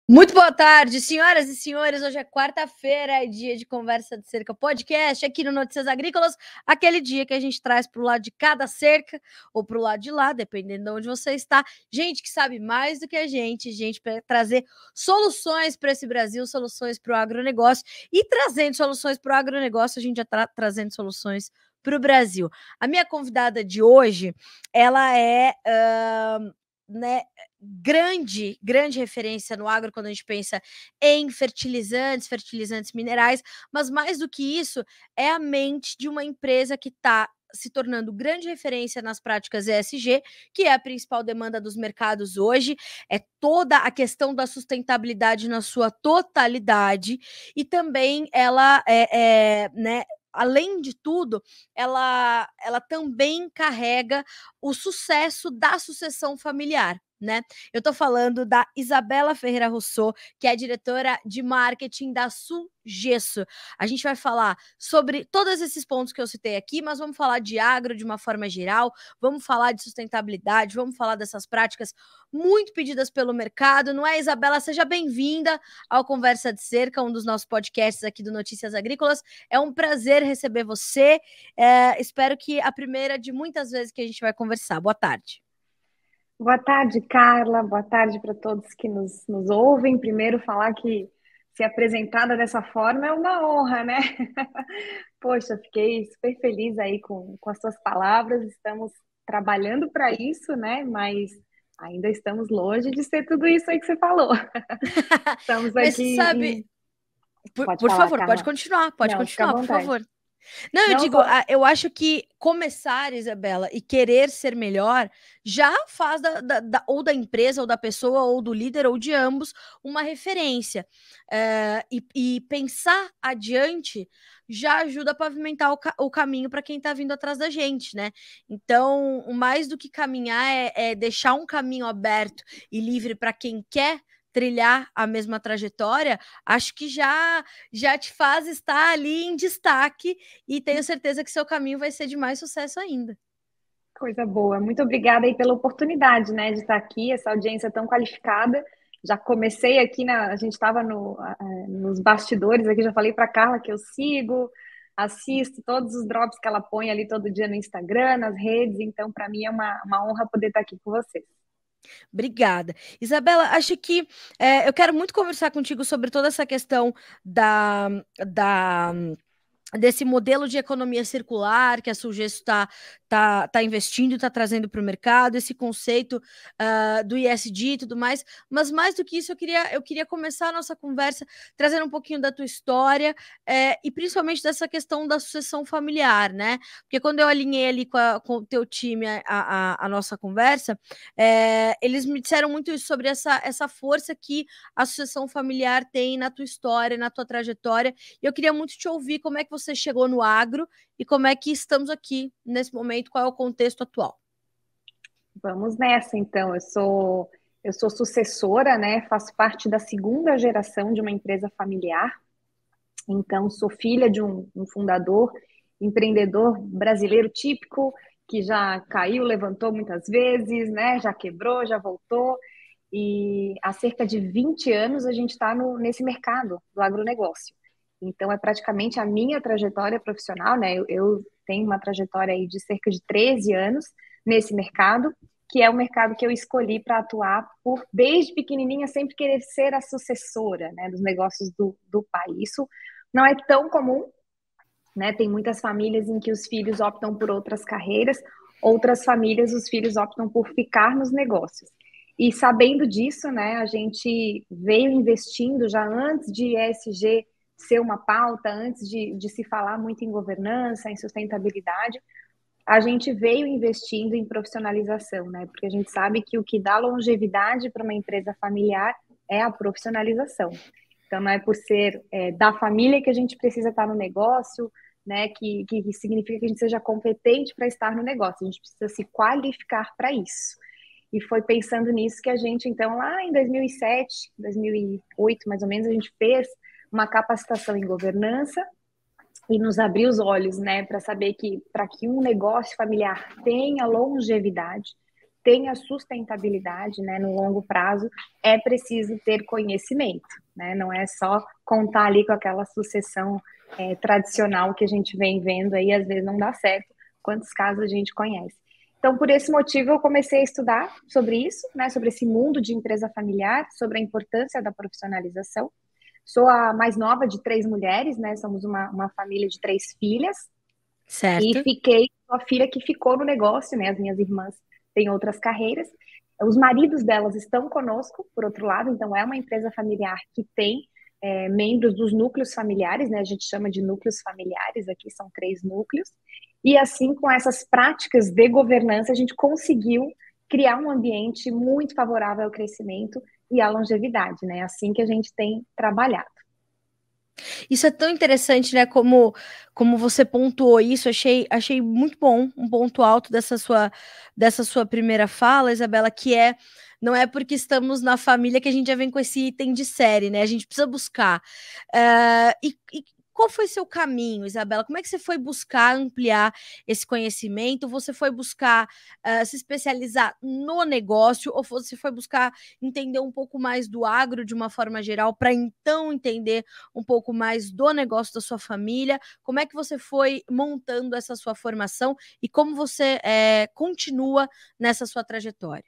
Muito boa tarde, senhoras e senhores. Hoje é quarta-feira, é dia de Conversa de Cerca podcast aqui no Notícias Agrícolas, aquele dia que a gente traz para o lado de cada cerca ou para o lado de lá, dependendo de onde você está. Gente que sabe mais do que a gente para trazer soluções para esse Brasil, soluções para o agronegócio. E trazendo soluções para o agronegócio, a gente já está trazendo soluções para o Brasil. A minha convidada de hoje, ela é grande referência no agro quando a gente pensa em fertilizantes minerais, mas mais do que isso, é a mente de uma empresa que está se tornando grande referência nas práticas ESG, que é a principal demanda dos mercados hoje, é toda a questão da sustentabilidade na sua totalidade, e também ela além de tudo, ela também carrega o sucesso da sucessão familiar, né? Eu estou falando da Isabela Ferreira Rousseau, que é diretora de marketing da Sugesso. A gente vai falar sobre todos esses pontos que eu citei aqui, mas vamos falar de agro de uma forma geral, vamos falar de sustentabilidade, vamos falar dessas práticas muito pedidas pelo mercado, não é, Isabela? Seja bem-vinda ao Conversa de Cerca, um dos nossos podcasts aqui do Notícias Agrícolas. É um prazer receber você. Espero que a primeira de muitas vezes que a gente vai conversar. Boa tarde. Boa tarde, Carla. Boa tarde para todos que nos ouvem. Primeiro, falar que ser apresentada dessa forma é uma honra, né? Poxa, fiquei super feliz aí com as suas palavras. Estamos trabalhando para isso, né? Mas ainda estamos longe de ser tudo isso aí que você falou. Estamos Mas aqui sabe, Pode por falar, favor, pode Carla. continuar, Não, fica à por vontade. favor. Não, eu Não digo, só. eu acho que começar, Isabela, e querer ser melhor já faz ou da empresa, ou da pessoa, ou do líder, ou de ambos, uma referência. E pensar adiante já ajuda a pavimentar o caminho para quem está vindo atrás da gente, né? Então, mais do que caminhar é deixar um caminho aberto e livre para quem quer trilhar a mesma trajetória, acho que já te faz estar ali em destaque e tenho certeza que seu caminho vai ser de mais sucesso ainda. Coisa boa. Muito obrigada aí pela oportunidade, né, de estar aqui, essa audiência tão qualificada. Já comecei aqui a gente estava nos bastidores aqui, já falei para Carla que eu sigo, assisto todos os drops que ela põe ali todo dia no Instagram, nas redes, então para mim é uma honra poder estar aqui com vocês. Obrigada. Isabela, acho que eu quero muito conversar contigo sobre toda essa questão da desse modelo de economia circular que a Sugesto tá investindo, está trazendo para o mercado, esse conceito do ESG e tudo mais, mas mais do que isso, eu queria começar a nossa conversa trazendo um pouquinho da tua história e principalmente dessa questão da sucessão familiar, né? Porque quando eu alinhei ali com o teu time a nossa conversa, eles me disseram muito isso sobre essa força que a sucessão familiar tem na tua história, na tua trajetória, e eu queria muito te ouvir como é que você chegou no agro e como é que estamos aqui nesse momento, qual é o contexto atual. Vamos nessa, então. Eu sou sucessora, né? Faço parte da segunda geração de uma empresa familiar. Então, sou filha de um fundador, empreendedor brasileiro típico, que já caiu, levantou muitas vezes, né? Já quebrou, já voltou. E há cerca de 20 anos a gente está nesse mercado do agronegócio. Então, é praticamente a minha trajetória profissional, né? Eu tenho uma trajetória aí de cerca de 13 anos nesse mercado, que é o mercado que eu escolhi para atuar por, desde pequenininha, sempre querer ser a sucessora, né, dos negócios do pai. Isso não é tão comum, né? Tem muitas famílias em que os filhos optam por outras carreiras, outras famílias os filhos optam por ficar nos negócios. E sabendo disso, né, a gente veio investindo já antes de ESG ser uma pauta, antes de se falar muito em governança, em sustentabilidade, a gente veio investindo em profissionalização, né? Porque a gente sabe que o que dá longevidade para uma empresa familiar é a profissionalização. Então, não é por ser da família que a gente precisa estar no negócio, né? Que significa que a gente seja competente para estar no negócio. A gente precisa se qualificar para isso. E foi pensando nisso que a gente, então, lá em 2007, 2008, mais ou menos, a gente fez uma capacitação em governança e nos abriu os olhos, né, para saber que para que um negócio familiar tenha longevidade, tenha sustentabilidade, né, no longo prazo, é preciso ter conhecimento, né? Não é só contar ali com aquela sucessão tradicional que a gente vem vendo aí, às vezes não dá certo, quantos casos a gente conhece. Então, por esse motivo, eu comecei a estudar sobre isso, né, sobre esse mundo de empresa familiar, sobre a importância da profissionalização. Sou a mais nova de 3 mulheres, né, somos uma família de 3 filhas, e Certo. fiquei com a filha que ficou no negócio, né, as minhas irmãs têm outras carreiras, os maridos delas estão conosco, por outro lado, então é uma empresa familiar que tem membros dos núcleos familiares, né? A gente chama de núcleos familiares, aqui são 3 núcleos. E assim, com essas práticas de governança, a gente conseguiu criar um ambiente muito favorável ao crescimento e à longevidade, né? Assim que a gente tem trabalhado. Isso é tão interessante, né? Como você pontuou isso, achei muito bom, um ponto alto dessa sua primeira fala, Isabela, que é não é porque estamos na família que a gente já vem com esse item de série, né? A gente precisa buscar. E qual foi seu caminho, Isabela? Como é que você foi buscar ampliar esse conhecimento? Você foi buscar se especializar no negócio ou você foi buscar entender um pouco mais do agro de uma forma geral para então entender um pouco mais do negócio da sua família? Como é que você foi montando essa sua formação e como você continua nessa sua trajetória?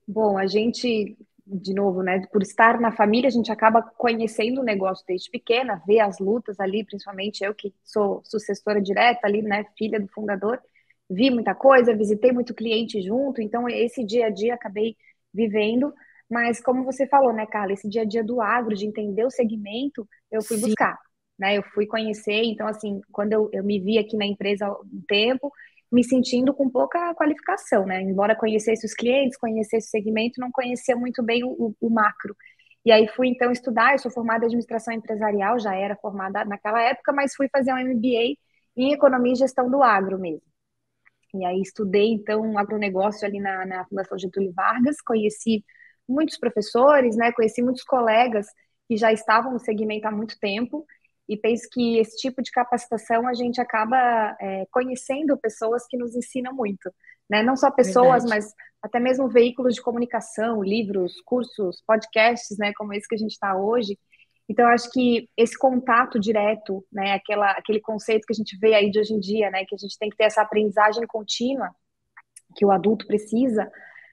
Bom, a gente, de novo, né, por estar na família, a gente acaba conhecendo o negócio desde pequena, vê as lutas ali, principalmente eu que sou sucessora direta ali, né, filha do fundador, vi muita coisa, visitei muito cliente junto, então esse dia a dia acabei vivendo, mas como você falou, né, Carla, esse dia a dia do agro, de entender o segmento, eu fui Sim, buscar, né, eu fui conhecer, então assim, quando eu me vi aqui na empresa há um tempo, me sentindo com pouca qualificação, né? Embora conhecesse os clientes, conhecesse o segmento, não conhecia muito bem o macro. E aí fui então estudar, eu sou formada em administração empresarial, já era formada naquela época, mas fui fazer um MBA em economia e gestão do agro mesmo. E aí estudei então um agronegócio ali na Fundação Getúlio Vargas, conheci muitos professores, né? Conheci muitos colegas que já estavam no segmento há muito tempo e penso que esse tipo de capacitação a gente acaba conhecendo pessoas que nos ensinam muito, né? Não só pessoas, verdade. mas até mesmo veículos de comunicação, livros, cursos, podcasts, né? Como esse que a gente está hoje. Então, eu acho que esse contato direto, né? Aquele conceito que a gente vê aí de hoje em dia, né? Que a gente tem que ter essa aprendizagem contínua que o adulto precisa.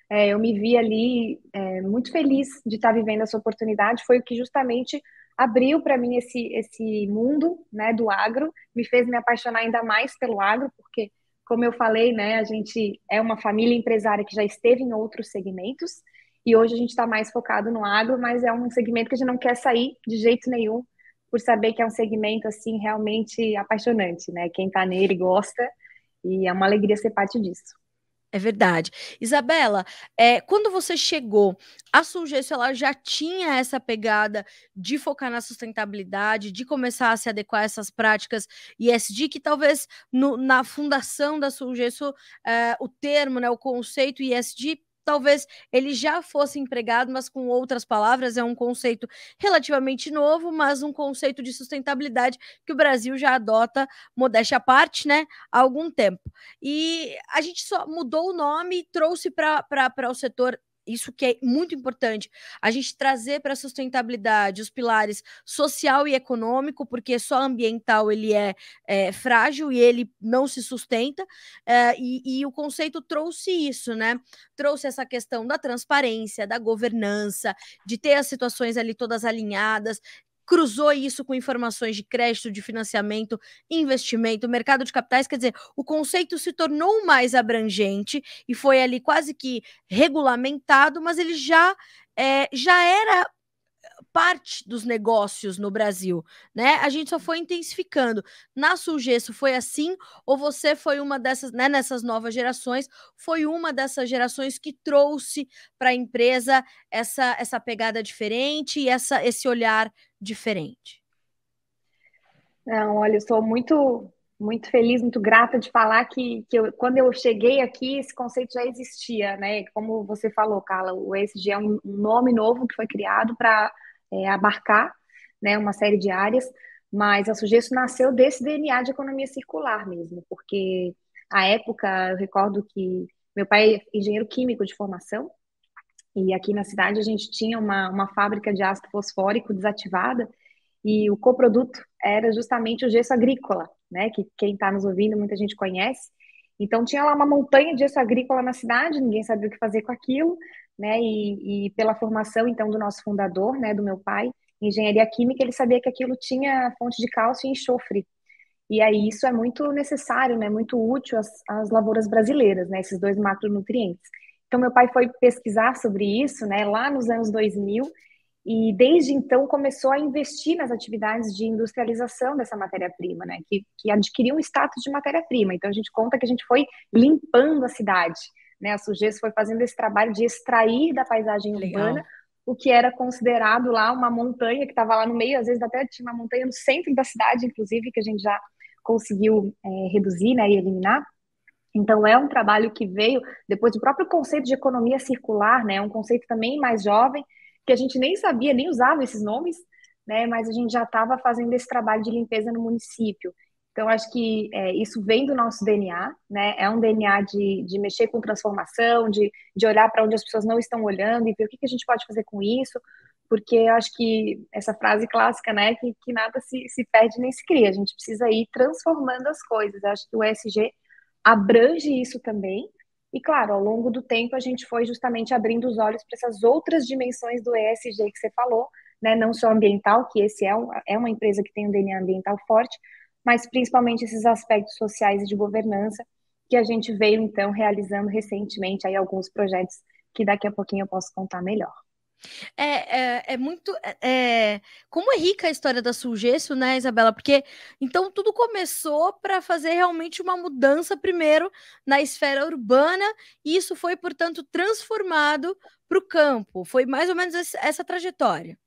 Eu me vi ali muito feliz de estar vivendo essa oportunidade. Foi o que justamente abriu para mim esse mundo, né, do agro, me fez me apaixonar ainda mais pelo agro, porque, como eu falei, né, a gente é uma família empresária que já esteve em outros segmentos e hoje a gente está mais focado no agro, mas é um segmento que a gente não quer sair de jeito nenhum, por saber que é um segmento assim realmente apaixonante, né? Quem está nele gosta e é uma alegria ser parte disso. É verdade. Isabela, quando você chegou, a Sulgesso ela já tinha essa pegada de focar na sustentabilidade, de começar a se adequar a essas práticas ESG, que talvez na fundação da Sulgesso, o termo, né, o conceito ESG, talvez ele já fosse empregado, mas com outras palavras, é um conceito relativamente novo, mas um conceito de sustentabilidade que o Brasil já adota, modéstia à parte, né, há algum tempo. E a gente só mudou o nome e trouxe para o setor. Isso que é muito importante, a gente trazer para a sustentabilidade os pilares social e econômico, porque só ambiental ele é frágil e ele não se sustenta, e o conceito trouxe isso, né? Trouxe essa questão da transparência, da governança, de ter as situações ali todas alinhadas, cruzou isso com informações de crédito, de financiamento, investimento, mercado de capitais, quer dizer, o conceito se tornou mais abrangente e foi ali quase que regulamentado, mas ele já era parte dos negócios no Brasil, né? A gente só foi intensificando. Na Sulgesso foi assim, ou você foi uma dessas, né, nessas novas gerações, foi uma dessas gerações que trouxe para a empresa essa pegada diferente e esse olhar diferente? Não, olha, eu sou muito feliz, muito grata de falar que quando eu cheguei aqui, esse conceito já existia, né? Como você falou, Carla, o ESG é um nome novo que foi criado para abarcar, né, uma série de áreas, mas a Sugesso nasceu desse DNA de economia circular mesmo, porque à época, eu recordo que Meu pai é engenheiro químico de formação, e aqui na cidade a gente tinha uma fábrica de ácido fosfórico desativada, e o coproduto era justamente o gesso agrícola, né? Que quem está nos ouvindo, muita gente conhece. Então tinha lá uma montanha de gesso agrícola na cidade, ninguém sabia o que fazer com aquilo, né? E pela formação então do nosso fundador, né, do meu pai, em engenharia química, ele sabia que aquilo tinha fonte de cálcio e enxofre. E aí isso é muito necessário, né? Muito útil às lavouras brasileiras, né? Esses dois macronutrientes. Então meu pai foi pesquisar sobre isso, né? Lá nos anos 2000 e desde então começou a investir nas atividades de industrialização dessa matéria-prima, né? Que adquiriu um status de matéria-prima. Então a gente conta que a gente foi limpando a cidade, né? A Suges foi fazendo esse trabalho de extrair da paisagem urbana Legal. o que era considerado lá uma montanha que estava lá no meio, às vezes até tinha uma montanha no centro da cidade, inclusive, que a gente já conseguiu reduzir, né, e eliminar. Então, é um trabalho que veio depois do próprio conceito de economia circular, né? Um conceito também mais jovem, que a gente nem sabia, nem usava esses nomes, né? Mas a gente já estava fazendo esse trabalho de limpeza no município. Então, acho que isso vem do nosso DNA, né? É um DNA de mexer com transformação, de olhar para onde as pessoas não estão olhando e ver o que a gente pode fazer com isso, porque eu acho que essa frase clássica, né? Que nada se perde nem se cria, a gente precisa ir transformando as coisas. Eu acho que o ESG abrange isso também. E, claro, ao longo do tempo a gente foi justamente abrindo os olhos para essas outras dimensões do ESG que você falou, né? Não só ambiental, que esse é uma empresa que tem um DNA ambiental forte, mas principalmente esses aspectos sociais e de governança que a gente veio, então, realizando recentemente aí alguns projetos que daqui a pouquinho eu posso contar melhor. É muito. Como é rica a história da Sulgesso, né, Isabela? Porque então tudo começou para fazer realmente uma mudança primeiro na esfera urbana, e isso foi, portanto, transformado para o campo. Foi mais ou menos essa trajetória.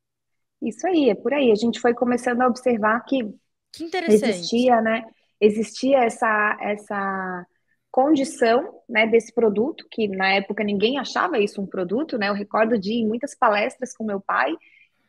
Isso aí, é por aí. A gente foi começando a observar que Que interessante. existia, né? Existia essa condição, né, desse produto, que na época ninguém achava isso um produto, né? Eu recordo de ir em muitas palestras com meu pai,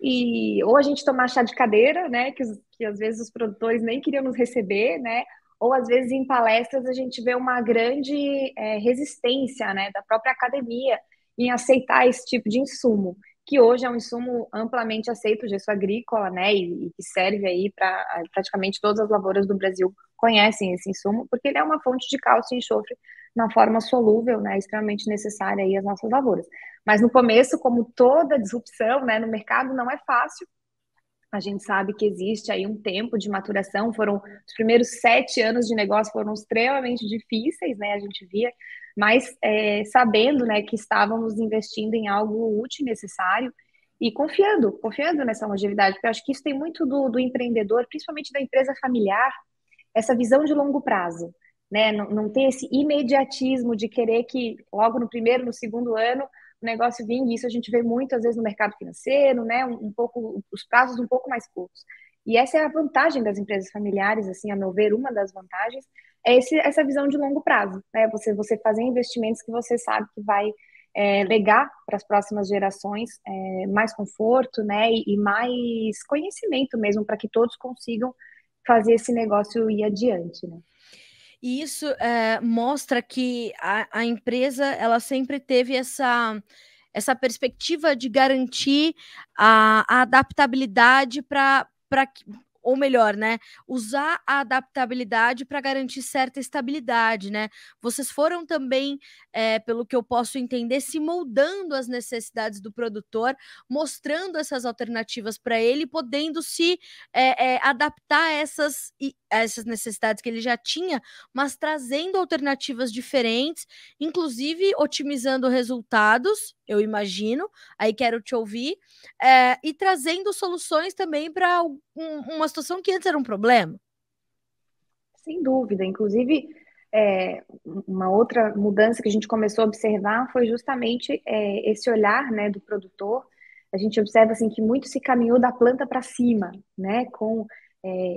e ou a gente tomar chá de cadeira, né, que às vezes os produtores nem queriam nos receber, né? Ou às vezes em palestras a gente vê uma grande resistência, né, da própria academia em aceitar esse tipo de insumo, que hoje é um insumo amplamente aceito, o gesso agrícola, né, e que serve aí para praticamente todas as lavouras do Brasil conhecem esse insumo, porque ele é uma fonte de cálcio e enxofre na forma solúvel, né, extremamente necessária aí às nossas lavouras. Mas no começo, como toda disrupção, né, no mercado não é fácil. A gente sabe que existe aí um tempo de maturação, foram os primeiros 7 anos de negócio foram extremamente difíceis, né? A gente via, mas sabendo, né, que estávamos investindo em algo útil e necessário e confiando nessa longevidade, porque eu acho que isso tem muito do empreendedor, principalmente da empresa familiar, essa visão de longo prazo, né? Não ter esse imediatismo de querer que logo no primeiro, no segundo ano, o negócio vingue. Isso a gente vê muito, às vezes, no mercado financeiro, né? Um pouco, os prazos um pouco mais curtos. E essa é a vantagem das empresas familiares, assim, a meu ver, uma das vantagens é essa visão de longo prazo, né? Você fazer investimentos que você sabe que vai legar para as próximas gerações mais conforto, né? E mais conhecimento mesmo, para que todos consigam fazer esse negócio ir adiante, né? E isso mostra que a empresa ela sempre teve essa perspectiva de garantir a adaptabilidade para ou melhor, né, usar a adaptabilidade para garantir certa estabilidade, né? Vocês foram também, pelo que eu posso entender, se moldando às necessidades do produtor, mostrando essas alternativas para ele, podendo se adaptar a essas necessidades que ele já tinha, mas trazendo alternativas diferentes, inclusive otimizando resultados, eu imagino, aí quero te ouvir, e trazendo soluções também para uma situação que antes era um problema. Sem dúvida. Inclusive, uma outra mudança que a gente começou a observar foi justamente esse olhar, né, do produtor. A gente observa assim que muito se caminhou da planta para cima, né, com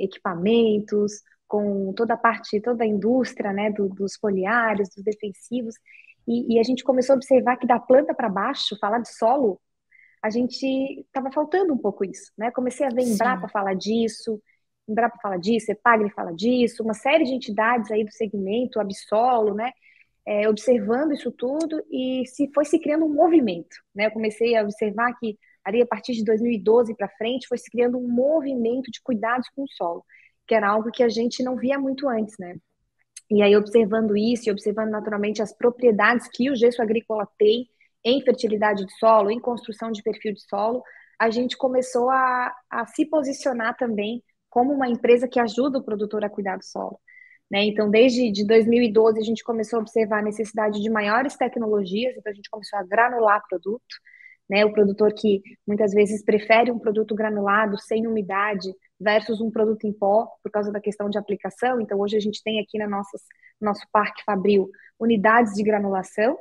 equipamentos, com toda a parte, toda a indústria, né, dos foliares, dos defensivos, e a gente começou a observar que da planta para baixo, falar de solo, a gente estava faltando um pouco isso, né? Comecei a ver Embrapa Sim. falar disso, Embrapa fala disso, Epagre fala disso, uma série de entidades aí do segmento, Absolo, né? observando isso tudo e foi se criando um movimento, né? Eu comecei a observar que ali a partir de 2012 para frente foi se criando um movimento de cuidados com o solo, que era algo que a gente não via muito antes, né? E aí, observando isso e observando naturalmente as propriedades que o gesso agrícola tem em fertilidade de solo, em construção de perfil de solo, a gente começou a se posicionar também como uma empresa que ajuda o produtor a cuidar do solo. Né? Então, desde de 2012, a gente começou a observar a necessidade de maiores tecnologias, então a gente começou a granular produto, né? O produtor que muitas vezes prefere um produto granulado, sem umidade, versus um produto em pó, por causa da questão de aplicação. Então, hoje a gente tem aqui no nosso parque fabril unidades de granulação,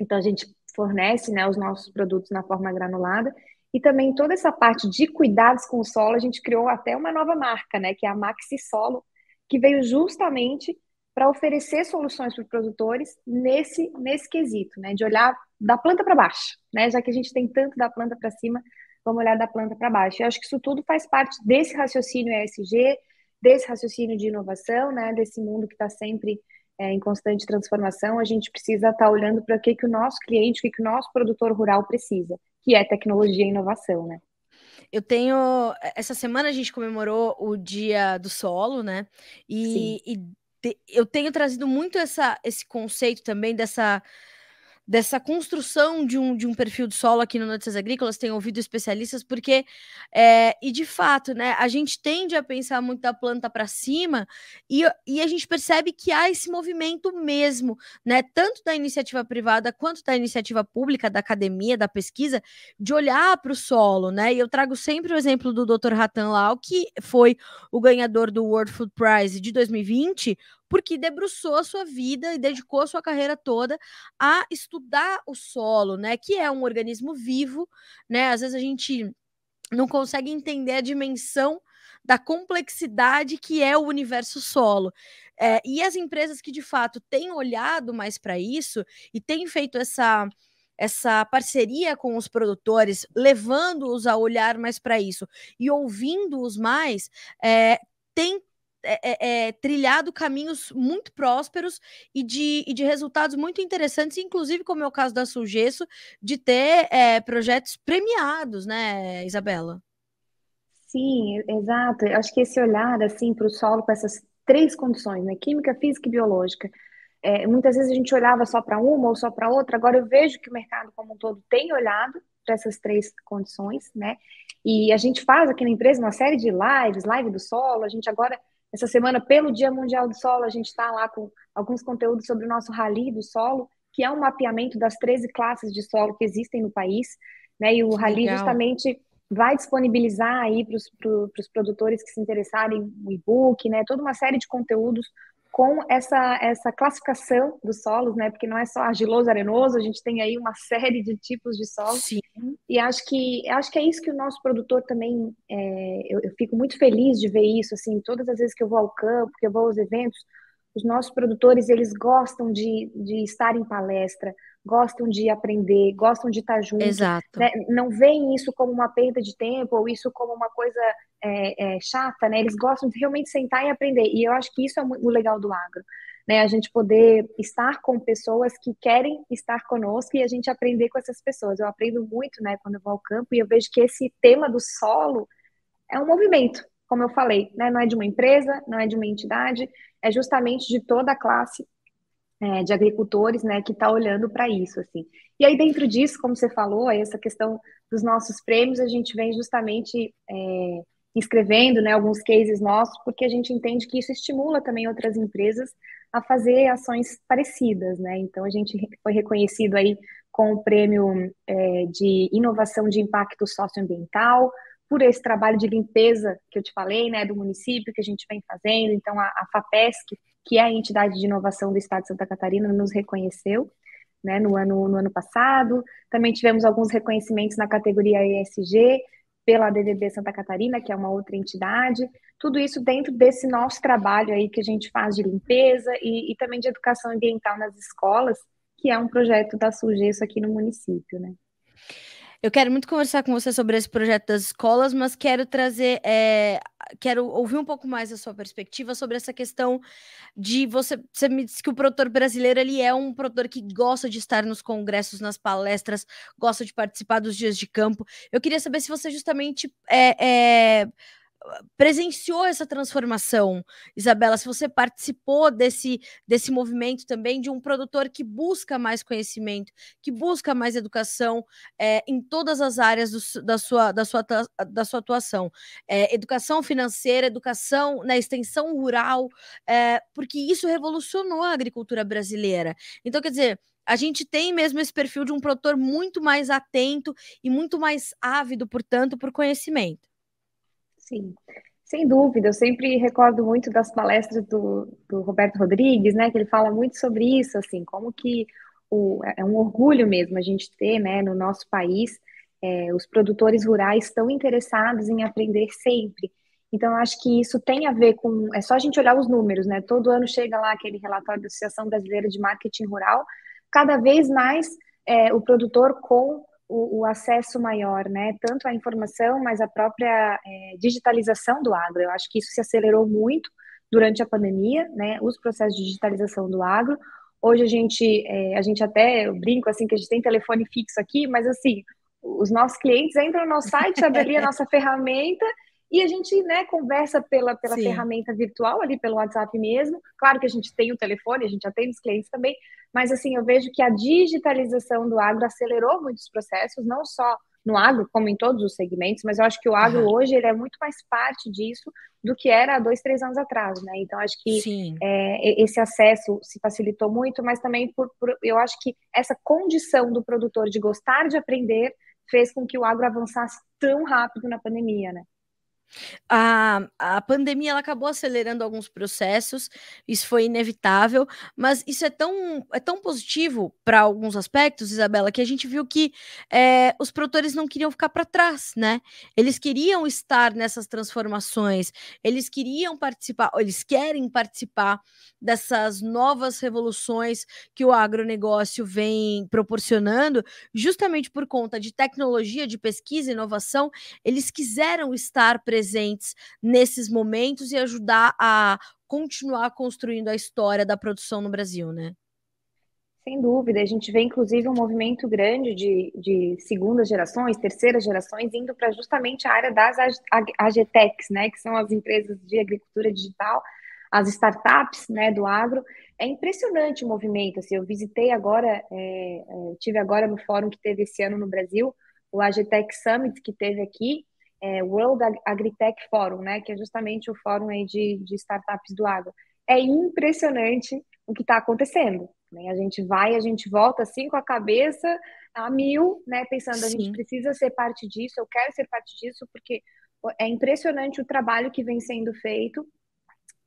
então a gente fornece, né, os nossos produtos na forma granulada, e também toda essa parte de cuidados com o solo, a gente criou até uma nova marca, né, que é a Maxi Solo, que veio justamente para oferecer soluções para os produtores nesse quesito, né, de olhar da planta para baixo, né, já que a gente tem tanto da planta para cima, vamos olhar da planta para baixo. Eu acho que isso tudo faz parte desse raciocínio ESG, desse raciocínio de inovação, né, desse mundo que está sempre em constante transformação. A gente precisa estar olhando para o que o nosso cliente, o que o nosso produtor rural precisa, que é tecnologia e inovação, né? Eu tenho. Essa semana a gente comemorou o Dia do Solo, né? Eu tenho trazido muito esse conceito também dessa construção de um perfil de solo aqui no Notícias Agrícolas, tenho ouvido especialistas, porque, e de fato, né, a gente tende a pensar muito da planta para cima e a gente percebe que há esse movimento mesmo, né, tanto da iniciativa privada quanto da iniciativa pública, da academia, da pesquisa, de olhar para o solo, né, e eu trago sempre o exemplo do Dr. Ratan Lal, que foi o ganhador do World Food Prize de 2020, porque debruçou a sua vida e dedicou a sua carreira toda a estudar o solo, né? Que é um organismo vivo, né? Às vezes a gente não consegue entender a dimensão da complexidade que é o universo solo. E as empresas que de fato têm olhado mais para isso e têm feito essa parceria com os produtores, levando-os a olhar mais para isso e ouvindo-os mais, tem trilhado caminhos muito prósperos e de resultados muito interessantes, inclusive, como é o caso da Sulgesso, de ter projetos premiados, né, Isabela? Sim, exato. Eu acho que esse olhar assim para o solo com essas três condições, né? Química, física e biológica. Muitas vezes a gente olhava só para uma ou só para outra. Agora eu vejo que o mercado como um todo tem olhado para essas três condições, né? E a gente faz aqui na empresa uma série de live do solo. A gente agora, essa semana, pelo Dia Mundial do Solo, a gente está lá com alguns conteúdos sobre o nosso Rally do Solo, que é um mapeamento das 13 classes de solo que existem no país, né? E o Que Rally legal. justamente vai disponibilizar aí para os produtores que se interessarem no e-book, né? Toda uma série de conteúdos com essa classificação dos solos, né? Porque não é só argiloso, arenoso, a gente tem aí uma série de tipos de solo. Sim. E acho que é isso que o nosso produtor também. Eu fico muito feliz de ver isso, assim, todas as vezes que eu vou ao campo, que eu vou aos eventos, os nossos produtores, eles gostam de estar em palestra, gostam de aprender, gostam de estar junto, Exato. né? Não veem isso como uma perda de tempo ou isso como uma coisa chata, né? Eles gostam de realmente sentar e aprender. E eu acho que isso é o legal do agro, né? A gente poder estar com pessoas que querem estar conosco e a gente aprender com essas pessoas. Eu aprendo muito, né, quando eu vou ao campo e eu vejo que esse tema do solo é um movimento, como eu falei, né? Não é de uma empresa, não é de uma entidade, é justamente de toda a classe de agricultores, né, que está olhando para isso, assim. E aí dentro disso, como você falou, aí essa questão dos nossos prêmios, a gente vem justamente inscrevendo, né, alguns cases nossos, porque a gente entende que isso estimula também outras empresas a fazer ações parecidas, né. Então a gente foi reconhecido aí com o prêmio de inovação de impacto socioambiental, por esse trabalho de limpeza que eu te falei, né, do município que a gente vem fazendo. Então a FAPESC, que é a entidade de inovação do Estado de Santa Catarina, nos reconheceu, né, no ano passado. Também tivemos alguns reconhecimentos na categoria ESG pela DVB Santa Catarina, que é uma outra entidade. Tudo isso dentro desse nosso trabalho aí que a gente faz de limpeza e também de educação ambiental nas escolas, que é um projeto da Sulgesso aqui no município, né? Eu quero muito conversar com você sobre esse projeto das escolas, mas quero trazer, quero ouvir um pouco mais a sua perspectiva sobre essa questão de você me disse que o produtor brasileiro, ele é um produtor que gosta de estar nos congressos, nas palestras, gosta de participar dos dias de campo. Eu queria saber se você justamente, presenciou essa transformação, Isabela, se você participou desse movimento também de um produtor que busca mais conhecimento, que busca mais educação, em todas as áreas da sua atuação. Educação financeira, educação na extensão rural, porque isso revolucionou a agricultura brasileira. Então, quer dizer, a gente tem mesmo esse perfil de um produtor muito mais atento e muito mais ávido, portanto, por conhecimento. Sim, sem dúvida. Eu sempre recordo muito das palestras do Roberto Rodrigues, né? Que ele fala muito sobre isso, assim, como que é um orgulho mesmo a gente ter, né, no nosso país, os produtores rurais estão interessados em aprender sempre. Então, eu acho que isso tem a ver com. É só a gente olhar os números, né? Todo ano chega lá aquele relatório da Associação Brasileira de Marketing Rural, cada vez mais o produtor com o acesso maior, né? Tanto à informação, mas a própria digitalização do agro. Eu acho que isso se acelerou muito durante a pandemia, né? Os processos de digitalização do agro. Hoje a gente até, eu brinco assim que a gente tem telefone fixo aqui, mas assim, os nossos clientes entram no nosso site, abrem ali a nossa ferramenta e a gente, né, conversa pela Sim. ferramenta virtual, ali pelo WhatsApp mesmo. Claro que a gente tem o telefone, a gente atende os clientes também, mas assim, eu vejo que a digitalização do agro acelerou muitos processos, não só no agro, como em todos os segmentos, mas eu acho que o agro Aham. hoje ele é muito mais parte disso do que era há 2, 3 anos atrás, né? Então acho que Sim. esse acesso se facilitou muito, mas também eu acho que essa condição do produtor de gostar de aprender fez com que o agro avançasse tão rápido na pandemia, né? A pandemia ela acabou acelerando alguns processos, isso foi inevitável, mas isso é tão positivo para alguns aspectos, Isabela, que a gente viu que os produtores não queriam ficar para trás, né? Eles queriam estar nessas transformações, eles queriam participar, eles querem participar dessas novas revoluções que o agronegócio vem proporcionando, justamente por conta de tecnologia, de pesquisa e inovação. Eles quiseram estar presentes nesses momentos e ajudar a continuar construindo a história da produção no Brasil, né? Sem dúvida, a gente vê inclusive um movimento grande de segundas gerações, terceiras gerações, indo para justamente a área das AgTechs, né, que são as empresas de agricultura digital, as startups, né, do agro. É impressionante o movimento. Assim, eu visitei agora, tive agora no fórum que teve esse ano no Brasil, o AgTech Summit que teve aqui, World AgriTech Forum, né, que é justamente o fórum aí de startups do agro. É impressionante o que está acontecendo, né? A gente vai, a gente volta assim com a cabeça a mil, né? Pensando, a gente Sim. precisa ser parte disso, eu quero ser parte disso, porque é impressionante o trabalho que vem sendo feito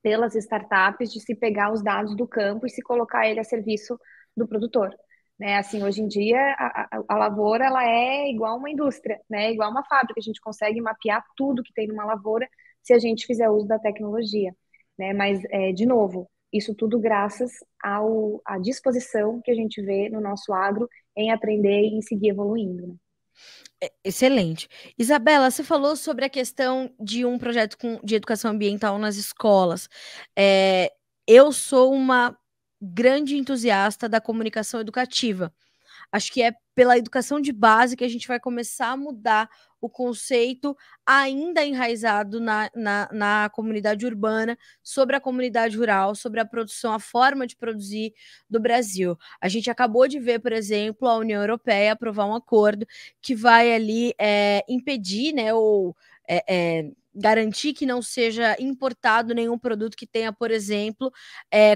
pelas startups de se pegar os dados do campo e se colocar ele a serviço do produtor. Né, assim, hoje em dia a lavoura ela é igual uma indústria, né, igual uma fábrica. A gente consegue mapear tudo que tem numa lavoura se a gente fizer uso da tecnologia, né? Mas de novo, isso tudo graças à disposição que a gente vê no nosso agro em aprender e em seguir evoluindo. Né? Excelente. Isabela, você falou sobre a questão de um projeto de educação ambiental nas escolas. Eu sou uma grande entusiasta da comunicação educativa. Acho que é pela educação de base que a gente vai começar a mudar o conceito ainda enraizado na comunidade urbana, sobre a comunidade rural, sobre a produção, a forma de produzir do Brasil. A gente acabou de ver, por exemplo, a União Europeia aprovar um acordo que vai ali impedir, né, ou garantir que não seja importado nenhum produto que tenha, por exemplo,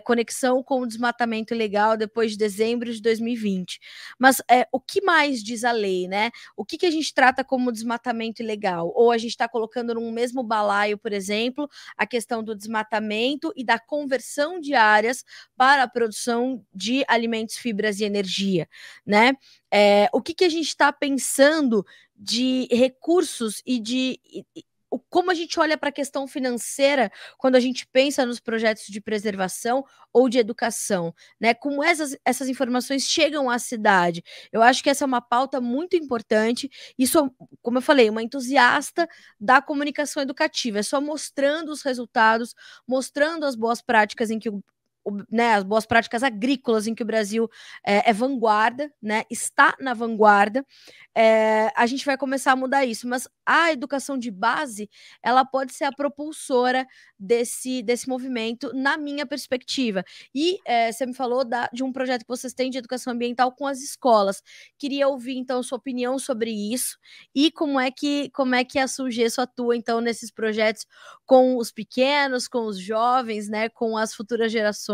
conexão com o desmatamento ilegal depois de dezembro de 2020. Mas o que mais diz a lei, né? O que a gente trata como desmatamento ilegal? Ou a gente está colocando num mesmo balaio, por exemplo, a questão do desmatamento e da conversão de áreas para a produção de alimentos, fibras e energia, né? O que a gente está pensando de recursos e de como a gente olha para a questão financeira quando a gente pensa nos projetos de preservação ou de educação, né? Como essas informações chegam à cidade. Eu acho que essa é uma pauta muito importante. E sou, como eu falei, uma entusiasta da comunicação educativa. É só mostrando os resultados, mostrando as boas práticas em que né, as boas práticas agrícolas em que o Brasil é vanguarda, né, está na vanguarda, a gente vai começar a mudar isso, mas a educação de base, ela pode ser a propulsora desse movimento, na minha perspectiva. E você me falou de um projeto que vocês têm de educação ambiental com as escolas. Queria ouvir, então, sua opinião sobre isso e como é que a Sulgesso atua, então, nesses projetos com os pequenos, com os jovens, né, com as futuras gerações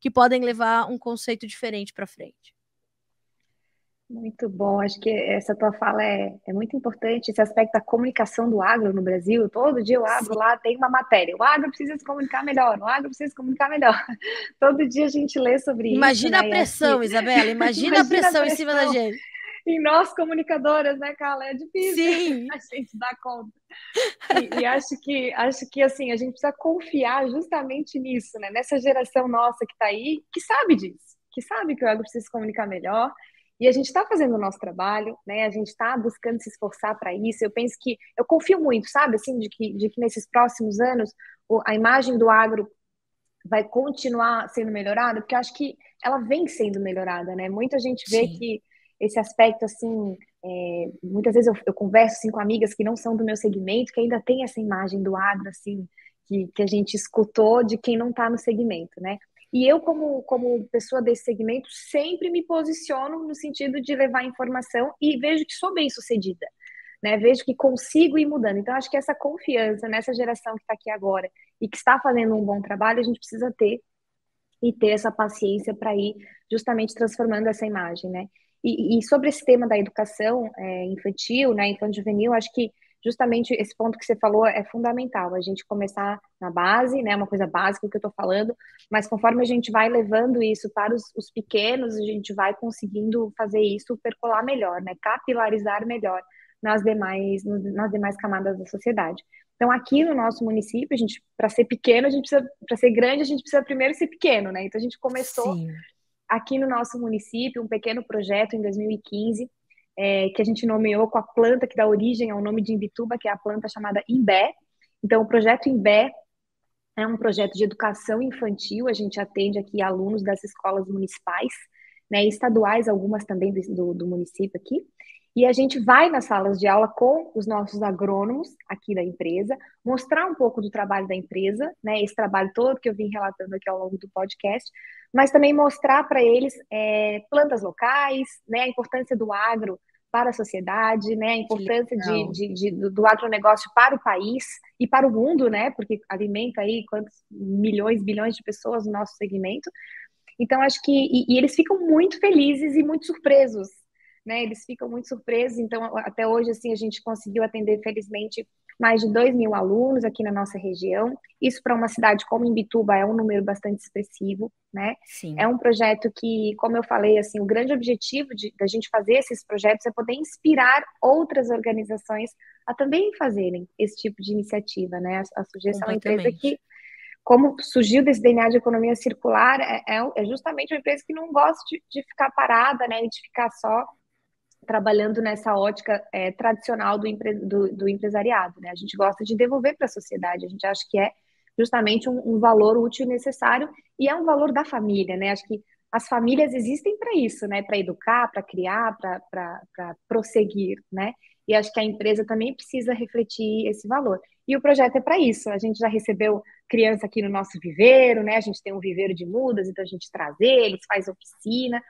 que podem levar um conceito diferente para frente. Muito bom, acho que essa tua fala é muito importante, esse aspecto da comunicação do agro no Brasil. Todo dia eu abro lá, tem uma matéria, o agro precisa se comunicar melhor, o agro precisa se comunicar melhor. Todo dia a gente lê sobre isso, Imagina né? a pressão, Isabela, imagina a pressão em cima da gente. E nós, comunicadoras, né, Carla? É difícil Sim. a gente dar conta. E acho que assim, a gente precisa confiar justamente nisso, né? Nessa geração nossa que está aí, que sabe disso, que sabe que o agro precisa se comunicar melhor. E a gente está fazendo o nosso trabalho, né? A gente está buscando se esforçar para isso. Eu confio muito, sabe, assim, de que nesses próximos anos a imagem do agro vai continuar sendo melhorada, porque eu acho que ela vem sendo melhorada, né? Muita gente vê Sim. que esse aspecto, assim, muitas vezes eu converso assim, com amigas que não são do meu segmento, que ainda tem essa imagem do agro, assim, que a gente escutou de quem não está no segmento, né? E eu, como pessoa desse segmento, sempre me posiciono no sentido de levar informação e vejo que sou bem sucedida, né? Vejo que consigo ir mudando. Então, acho que essa confiança nessa geração que está aqui agora e que está fazendo um bom trabalho, a gente precisa ter e ter essa paciência para ir justamente transformando essa imagem, né? E sobre esse tema da educação infantil, né, infanto-juvenil, acho que justamente esse ponto que você falou é fundamental, a gente começar na base, né, uma coisa básica que eu estou falando, mas conforme a gente vai levando isso para os pequenos, a gente vai conseguindo fazer isso percolar melhor, né, capilarizar melhor nas demais camadas da sociedade. Então, aqui no nosso município, a gente, para ser pequeno, para ser grande, a gente precisa primeiro ser pequeno, né? Então, a gente começou Sim. aqui no nosso município um pequeno projeto em 2015, que a gente nomeou com a planta que dá origem ao nome de Imbituba, que é a planta chamada Imbé. Então, o projeto Imbé é um projeto de educação infantil, a gente atende aqui alunos das escolas municipais, né, estaduais, algumas também do município aqui, e a gente vai nas salas de aula com os nossos agrônomos aqui da empresa, mostrar um pouco do trabalho da empresa, né, esse trabalho todo que eu vim relatando aqui ao longo do podcast, mas também mostrar para eles plantas locais, né, a importância do agro para a sociedade, né, a importância do agronegócio para o país e para o mundo, né, porque alimenta aí quantos milhões, bilhões de pessoas no nosso segmento. Então, acho que e eles ficam muito felizes e muito surpresos, né? Eles ficam muito surpresos. Então, até hoje, assim, a gente conseguiu atender, felizmente, mais de 2.000 alunos aqui na nossa região. Isso para uma cidade como Imbituba é um número bastante expressivo, né? Sim. É um projeto que, como eu falei, assim, o grande objetivo da gente fazer esses projetos é poder inspirar outras organizações a também fazerem esse tipo de iniciativa, né? A Sulgesso é uma empresa que, como surgiu desse DNA de economia circular, é justamente uma empresa que não gosta de ficar parada, né, e de ficar só trabalhando nessa ótica tradicional do empresariado, né? A gente gosta de devolver para a sociedade, a gente acha que é justamente um valor útil e necessário, e é um valor da família, né? Acho que as famílias existem para isso, né? Para educar, para criar, para prosseguir, né? E acho que a empresa também precisa refletir esse valor. E o projeto é para isso. A gente já recebeu criança aqui no nosso viveiro, né? A gente tem um viveiro de mudas, então a gente traz eles, faz oficina.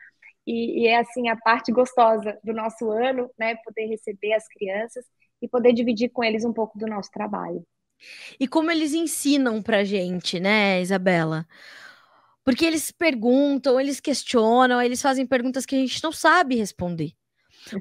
E é assim a parte gostosa do nosso ano, né? Poder receber as crianças e poder dividir com eles um pouco do nosso trabalho. E como eles ensinam pra gente, né, Isabela? Porque eles perguntam, eles questionam, eles fazem perguntas que a gente não sabe responder.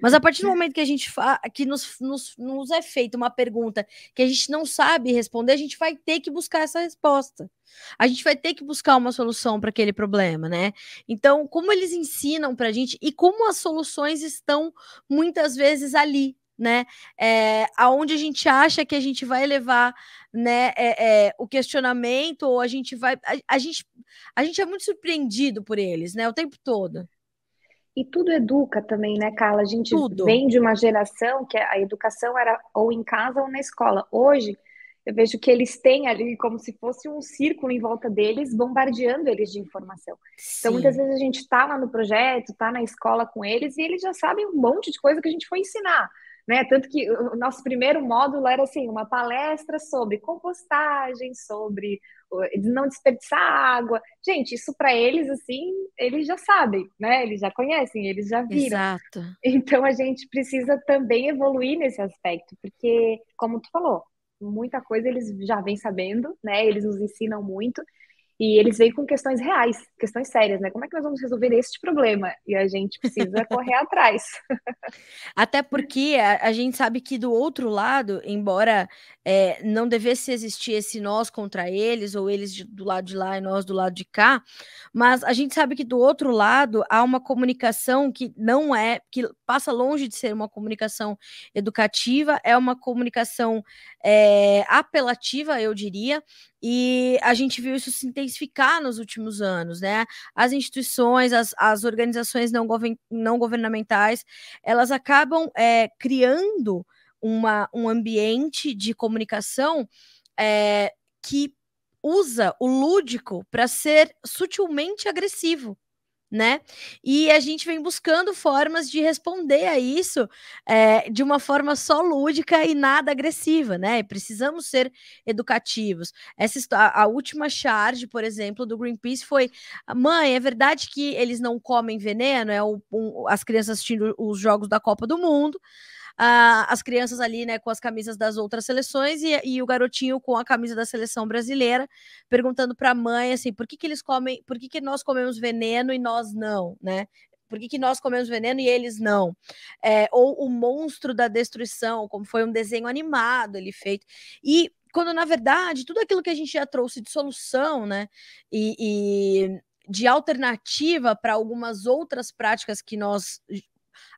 Mas a partir do momento que a gente que nos é feita uma pergunta que a gente não sabe responder, a gente vai ter que buscar essa resposta. A gente vai ter que buscar uma solução para aquele problema, né? Então, como eles ensinam para a gente e como as soluções estão muitas vezes ali, né? Aonde a gente acha que a gente vai levar, né, o questionamento, ou a gente vai. A gente é muito surpreendido por eles, né? O tempo todo. E tudo educa também, né, Carla? A gente Tudo. vem de uma geração que a educação era ou em casa ou na escola. Hoje, eu vejo que eles têm ali como se fosse um círculo em volta deles, bombardeando eles de informação. Então, muitas Sim. vezes a gente está lá no projeto, está na escola com eles e eles já sabem um monte de coisa que a gente foi ensinar. Né? Tanto que o nosso primeiro módulo era assim, uma palestra sobre compostagem, sobre não desperdiçar água. Gente, isso para eles assim, eles já sabem, né? Eles já conhecem, eles já viram. Exato. Então a gente precisa também evoluir nesse aspecto, porque como tu falou, muita coisa eles já vêm sabendo, né? Eles nos ensinam muito. E eles vêm com questões reais, questões sérias, né? Como é que nós vamos resolver este problema? E a gente precisa correr atrás. Até porque a gente sabe que do outro lado, embora não devesse existir esse nós contra eles, ou eles do lado de lá e nós do lado de cá, mas a gente sabe que do outro lado há uma comunicação que não é, que passa longe de ser uma comunicação educativa, é uma comunicação apelativa, eu diria, e a gente viu isso se intensificar nos últimos anos, né? As instituições, as organizações não governamentais, elas acabam criando um ambiente de comunicação que usa o lúdico para ser sutilmente agressivo, né? E a gente vem buscando formas de responder a isso de uma forma só lúdica e nada agressiva, né? Precisamos ser educativos. A última charge, por exemplo, do Greenpeace foi: mãe, é verdade que eles não comem veneno? As crianças assistindo os jogos da Copa do Mundo. As crianças ali, né, com as camisas das outras seleções e o garotinho com a camisa da seleção brasileira, perguntando para a mãe assim, por que eles comem, por que nós comemos veneno e nós não, né? Por que nós comemos veneno e eles não? Ou o monstro da destruição, como foi um desenho animado ele feito. E quando, na verdade, tudo aquilo que a gente já trouxe de solução, né? E de alternativa para algumas outras práticas que nós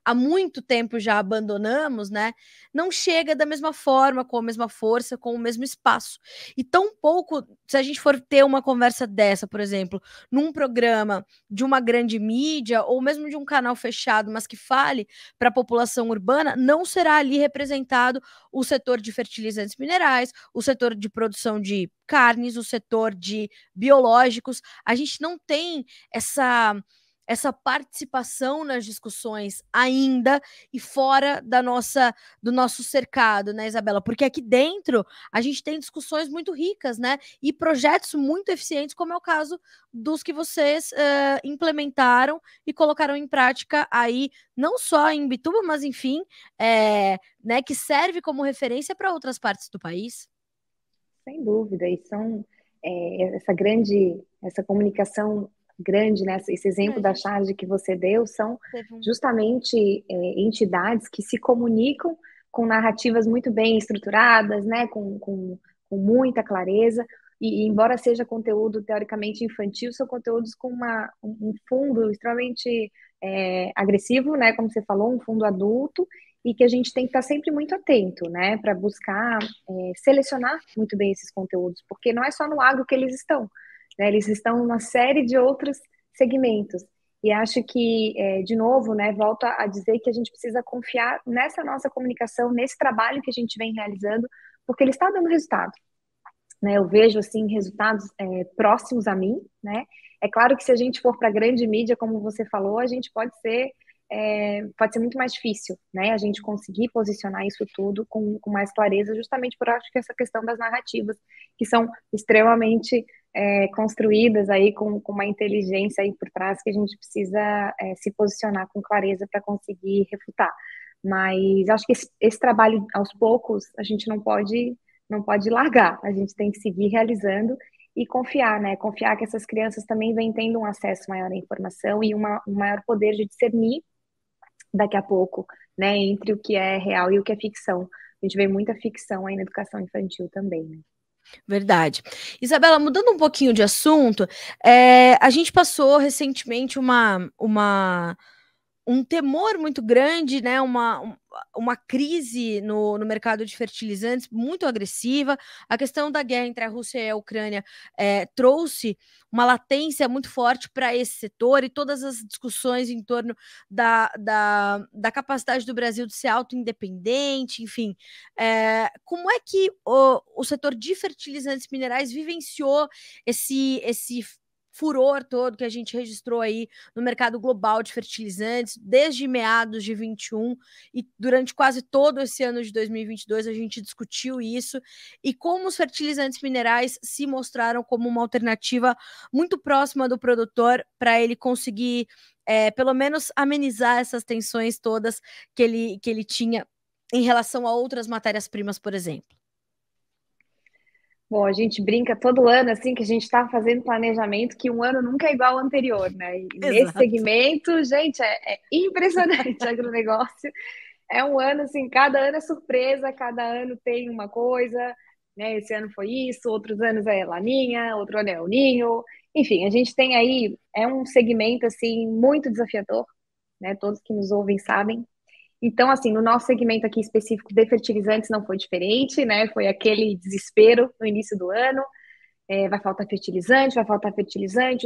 há muito tempo já abandonamos, né? Não chega da mesma forma, com a mesma força, com o mesmo espaço. E tão pouco, se a gente for ter uma conversa dessa, por exemplo, num programa de uma grande mídia, ou mesmo de um canal fechado, mas que fale para a população urbana, não será ali representado o setor de fertilizantes minerais, o setor de produção de carnes, o setor de biológicos. A gente não tem essa participação nas discussões ainda e fora do nosso cercado, né, Isabela? Porque aqui dentro a gente tem discussões muito ricas, né? E projetos muito eficientes, como é o caso dos que vocês implementaram e colocaram em prática aí, não só em Bituba, mas enfim, né, que serve como referência para outras partes do país. Sem dúvida, e são essa comunicação grande, né? Esse exemplo da charge que você deu são justamente entidades que se comunicam com narrativas muito bem estruturadas, né? Com muita clareza, e embora seja conteúdo teoricamente infantil, são conteúdos com um fundo extremamente agressivo, né? Como você falou, um fundo adulto, e que a gente tem que estar sempre muito atento, né? Para buscar selecionar muito bem esses conteúdos, porque não é só no agro que eles estão, né? Eles estão em uma série de outros segmentos. E acho que, de novo, né, volto a dizer que a gente precisa confiar nessa nossa comunicação, nesse trabalho que a gente vem realizando, porque ele está dando resultado. Né? Eu vejo, assim, resultados próximos a mim, né? É claro que se a gente for para a grande mídia, como você falou, a gente pode ser muito mais difícil, né? A gente conseguir posicionar isso tudo com mais clareza, justamente por acho que essa questão das narrativas, que são extremamente construídas aí com uma inteligência aí por trás que a gente precisa se posicionar com clareza para conseguir refutar. Mas acho que esse trabalho, aos poucos, a gente não pode largar, a gente tem que seguir realizando e confiar, né? Confiar que essas crianças também vêm tendo um acesso maior à informação e um maior poder de discernir daqui a pouco, né, entre o que é real e o que é ficção. A gente vê muita ficção aí na educação infantil também, né? Verdade. Isabela, mudando um pouquinho de assunto, a gente passou recentemente um temor muito grande, né, uma crise no mercado de fertilizantes muito agressiva. A questão da guerra entre a Rússia e a Ucrânia trouxe uma latência muito forte para esse setor, e todas as discussões em torno da capacidade do Brasil de ser auto-independente, enfim. Como é que o setor de fertilizantes minerais vivenciou esse furor todo que a gente registrou aí no mercado global de fertilizantes, desde meados de 21, e durante quase todo esse ano de 2022 a gente discutiu isso, e como os fertilizantes minerais se mostraram como uma alternativa muito próxima do produtor para ele conseguir, pelo menos, amenizar essas tensões todas que ele tinha em relação a outras matérias-primas, por exemplo. Bom, a gente brinca todo ano, assim, que a gente está fazendo planejamento, que um ano nunca é igual ao anterior, né? E nesse Exato. segmento, gente, é impressionante agronegócio. É um ano, assim, cada ano é surpresa, cada ano tem uma coisa, né? Esse ano foi isso, outros anos é Laninha, outro ano é El Ninho. Enfim, a gente tem aí, é um segmento, assim, muito desafiador, né? Todos que nos ouvem sabem. Então, assim, no nosso segmento aqui específico de fertilizantes não foi diferente, né? Foi aquele desespero no início do ano. Vai faltar fertilizante,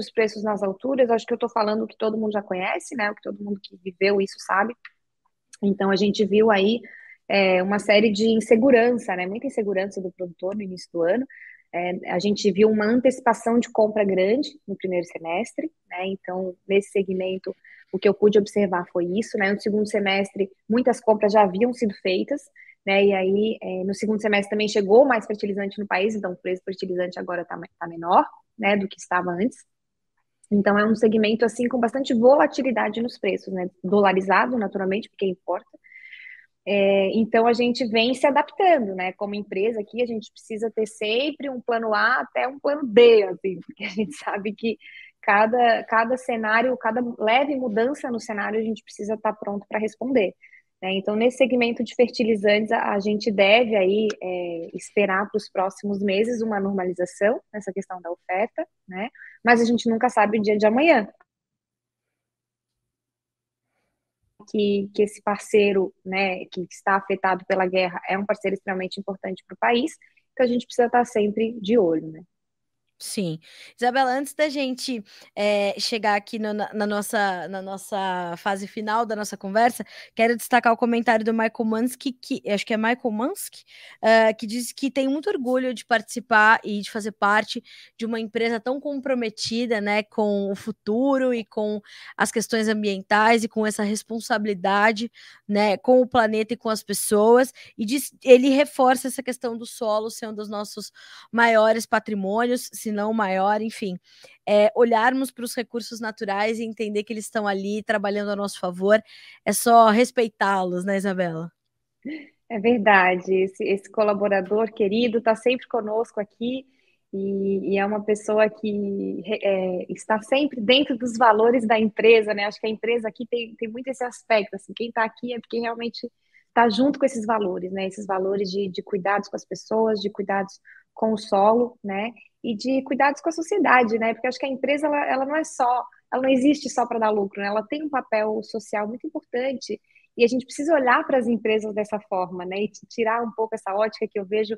os preços nas alturas. Acho que eu estou falando o que todo mundo já conhece, né? O que todo mundo que viveu isso sabe. Então, a gente viu aí uma série de insegurança, né? Muita insegurança do produtor no início do ano. A gente viu uma antecipação de compra grande no primeiro semestre, né? Então, nesse segmento, o que eu pude observar foi isso, né? No segundo semestre, muitas compras já haviam sido feitas, né? E aí, no segundo semestre também chegou mais fertilizante no país, então o preço do fertilizante agora está menor, né, do que estava antes. Então, é um segmento, assim, com bastante volatilidade nos preços, né? Dolarizado, naturalmente, porque importa. Então, a gente vem se adaptando, né? Como empresa aqui, a gente precisa ter sempre um plano A até um plano B, assim, porque a gente sabe que cada cenário, cada leve mudança no cenário, a gente precisa estar pronto para responder. Né? Então, nesse segmento de fertilizantes, a gente deve aí esperar para os próximos meses uma normalização nessa questão da oferta, né? Mas a gente nunca sabe o dia de amanhã. Que esse parceiro, né, que está afetado pela guerra é um parceiro extremamente importante para o país, então a gente precisa estar sempre de olho, né? Sim. Isabela, antes da gente chegar aqui na nossa fase final da nossa conversa, quero destacar o comentário do Michael Mansky, que acho que é Michael Mansky, que diz que tem muito orgulho de participar e de fazer parte de uma empresa tão comprometida, né, com o futuro e com as questões ambientais e com essa responsabilidade, né, com o planeta e com as pessoas. E ele reforça essa questão do solo ser um dos nossos maiores patrimônios, se não o maior, enfim. Olharmos para os recursos naturais e entender que eles estão ali trabalhando a nosso favor, é só respeitá-los, né, Isabela? É verdade, esse colaborador querido está sempre conosco aqui e é uma pessoa que está sempre dentro dos valores da empresa, né? Acho que a empresa aqui tem muito esse aspecto, assim, quem está aqui é porque realmente está junto com esses valores, né? Esses valores de cuidados com as pessoas, de cuidados com o solo, né? E de cuidados com a sociedade, né? Porque acho que a empresa, ela não é só, ela não existe só para dar lucro, né? Ela tem um papel social muito importante e a gente precisa olhar para as empresas dessa forma, né? E tirar um pouco essa ótica que eu vejo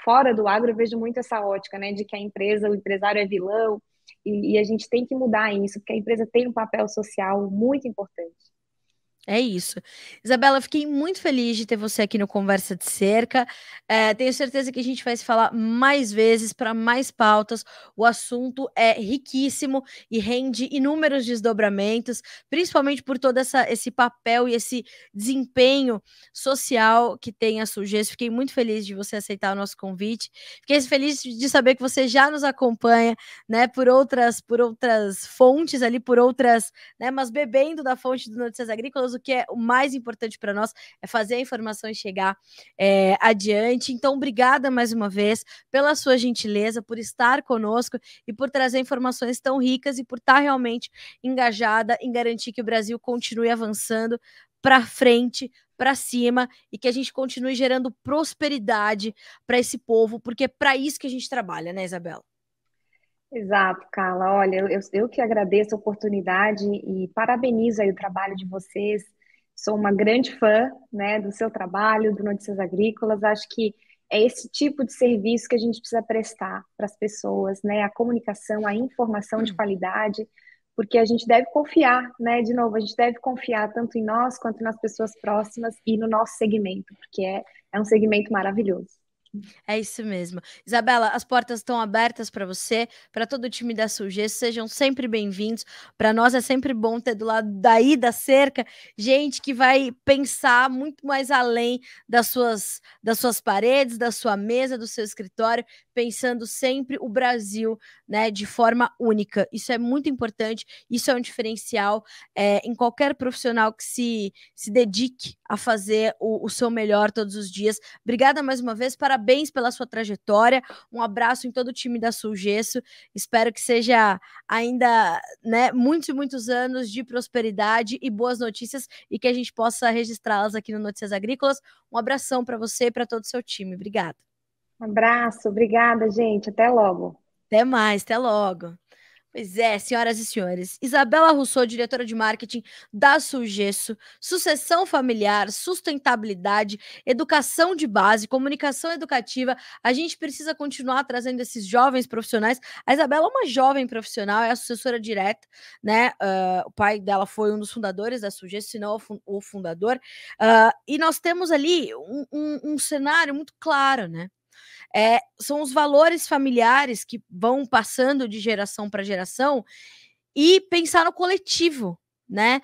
fora do agro, eu vejo muito essa ótica, né? De que a empresa, o empresário é vilão, e a gente tem que mudar isso, porque a empresa tem um papel social muito importante. É isso. Isabela, fiquei muito feliz de ter você aqui no Conversa de Cerca. Tenho certeza que a gente vai se falar mais vezes para mais pautas. O assunto é riquíssimo e rende inúmeros desdobramentos, principalmente por todo esse papel e esse desempenho social que tem a Sulgês. Fiquei muito feliz de você aceitar o nosso convite. Fiquei feliz de saber que você já nos acompanha, né, por outras fontes ali, por outras, né, mas bebendo da fonte do Notícias Agrícolas. O que é o mais importante para nós é fazer a informação chegar adiante. Então, obrigada mais uma vez pela sua gentileza, por estar conosco e por trazer informações tão ricas e por estar realmente engajada em garantir que o Brasil continue avançando para frente, para cima, e que a gente continue gerando prosperidade para esse povo, porque é para isso que a gente trabalha, né, Isabela? Exato, Carla. Olha, eu que agradeço a oportunidade e parabenizo aí o trabalho de vocês. Sou uma grande fã, né, do seu trabalho, do Notícias Agrícolas. Acho que é esse tipo de serviço que a gente precisa prestar para as pessoas, né? A comunicação, a informação de qualidade, porque a gente deve confiar, né? De novo, a gente deve confiar tanto em nós quanto nas pessoas próximas e no nosso segmento, porque é um segmento maravilhoso. É isso mesmo. Isabela, as portas estão abertas para você, para todo o time da Sugê, sejam sempre bem-vindos. Para nós é sempre bom ter do lado daí da cerca gente que vai pensar muito mais além das suas paredes, da sua mesa, do seu escritório, pensando sempre o Brasil, né, de forma única. Isso é muito importante, isso é um diferencial em qualquer profissional que se dedique a fazer o seu melhor todos os dias. Obrigada mais uma vez, parabéns pela sua trajetória. Um abraço em todo o time da Sulgesso. Espero que seja ainda, né, muitos e muitos anos de prosperidade e boas notícias e que a gente possa registrá-las aqui no Notícias Agrícolas. Um abração para você e para todo o seu time. Obrigada. Um abraço, obrigada, gente. Até logo. Até mais, até logo. Pois é, senhoras e senhores. Isabela Rousseau, diretora de marketing da Sulgesso, sucessão familiar, sustentabilidade, educação de base, comunicação educativa. A gente precisa continuar trazendo esses jovens profissionais. A Isabela é uma jovem profissional, é a sucessora direta, né? O pai dela foi um dos fundadores da Sulgesso, se não o fundador. E nós temos ali um cenário muito claro, né? São os valores familiares que vão passando de geração para geração e pensar no coletivo, né?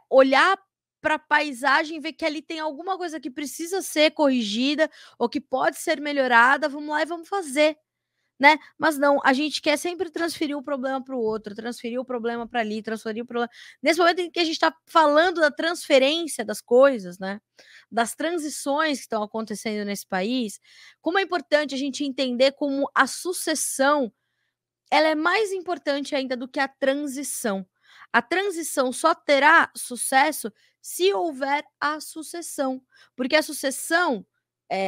Olhar para a paisagem, ver que ali tem alguma coisa que precisa ser corrigida ou que pode ser melhorada, vamos lá e vamos fazer. Né? Mas não, a gente quer sempre transferir o problema para o outro, transferir o problema para ali, transferir o problema. Nesse momento em que a gente está falando da transferência das coisas, né? Das transições que estão acontecendo nesse país, como é importante a gente entender como a sucessão ela é mais importante ainda do que a transição. A transição só terá sucesso se houver a sucessão, porque a sucessão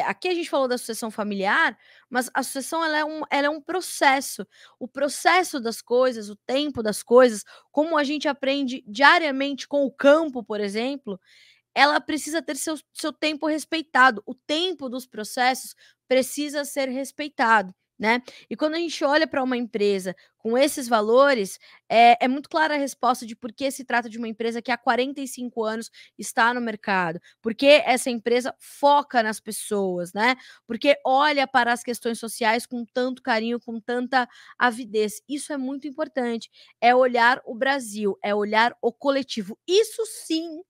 aqui a gente falou da sucessão familiar, mas a sucessão ela é um processo. O processo das coisas, o tempo das coisas, como a gente aprende diariamente com o campo, por exemplo, ela precisa ter seu tempo respeitado. O tempo dos processos precisa ser respeitado, né? E quando a gente olha para uma empresa com esses valores, é muito clara a resposta de por que se trata de uma empresa que há 45 anos está no mercado, porque essa empresa foca nas pessoas, né? Porque olha para as questões sociais com tanto carinho, com tanta avidez. Isso é muito importante. É olhar o Brasil, é olhar o coletivo. Isso sim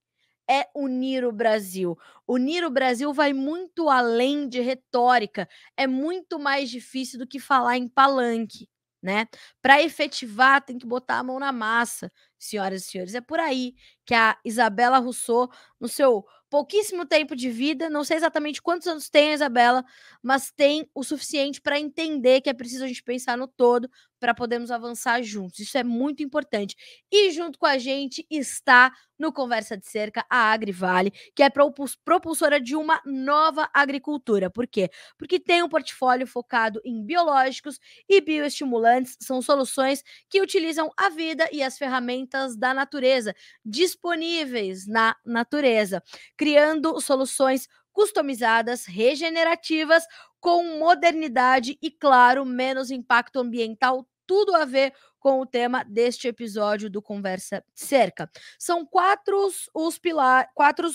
é unir o Brasil. Unir o Brasil vai muito além de retórica, é muito mais difícil do que falar em palanque, né? Para efetivar, tem que botar a mão na massa, senhoras e senhores. É por aí que a Isabela Rousseau, no seu pouquíssimo tempo de vida, não sei exatamente quantos anos tem a Isabela, mas tem o suficiente para entender que é preciso a gente pensar no todo para podermos avançar juntos. Isso é muito importante. E junto com a gente está no Conversa de Cerca a Agrivale, que é propulsora de uma nova agricultura. Por quê? Porque tem um portfólio focado em biológicos e bioestimulantes, são soluções que utilizam a vida e as ferramentas da natureza, disponíveis na natureza, criando soluções customizadas, regenerativas, com modernidade e, claro, menos impacto ambiental, tudo a ver com o tema deste episódio do Conversa Cerca. São quatro os pilares, quatro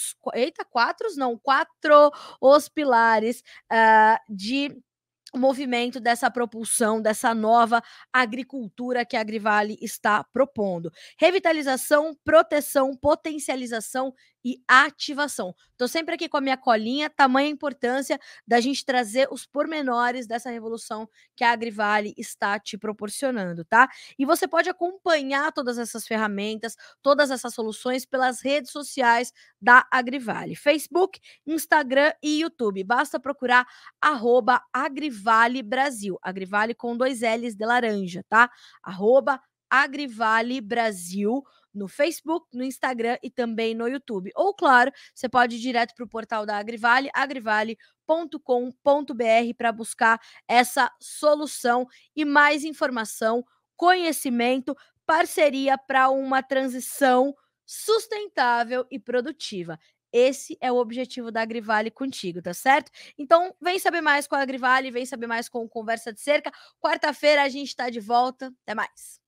os pilares de movimento dessa propulsão, dessa nova agricultura que a Agrivale está propondo. Revitalização, proteção, potencialização e ativação. Estou sempre aqui com a minha colinha, tamanha importância da gente trazer os pormenores dessa revolução que a Agrivale está te proporcionando, tá? E você pode acompanhar todas essas ferramentas, todas essas soluções pelas redes sociais da Agrivale, Facebook, Instagram e YouTube. Basta procurar @Agrivale Brasil, Agrivale com 2 L's de laranja, tá? Agrivale Brasil, no Facebook, no Instagram e também no YouTube. Ou, claro, você pode ir direto para o portal da Agrivale, agrivale.com.br, para buscar essa solução e mais informação, conhecimento, parceria para uma transição sustentável e produtiva. Esse é o objetivo da Agrivale contigo, tá certo? Então, vem saber mais com a Agrivale, vem saber mais com o Conversa de Cerca. Quarta-feira a gente está de volta. Até mais.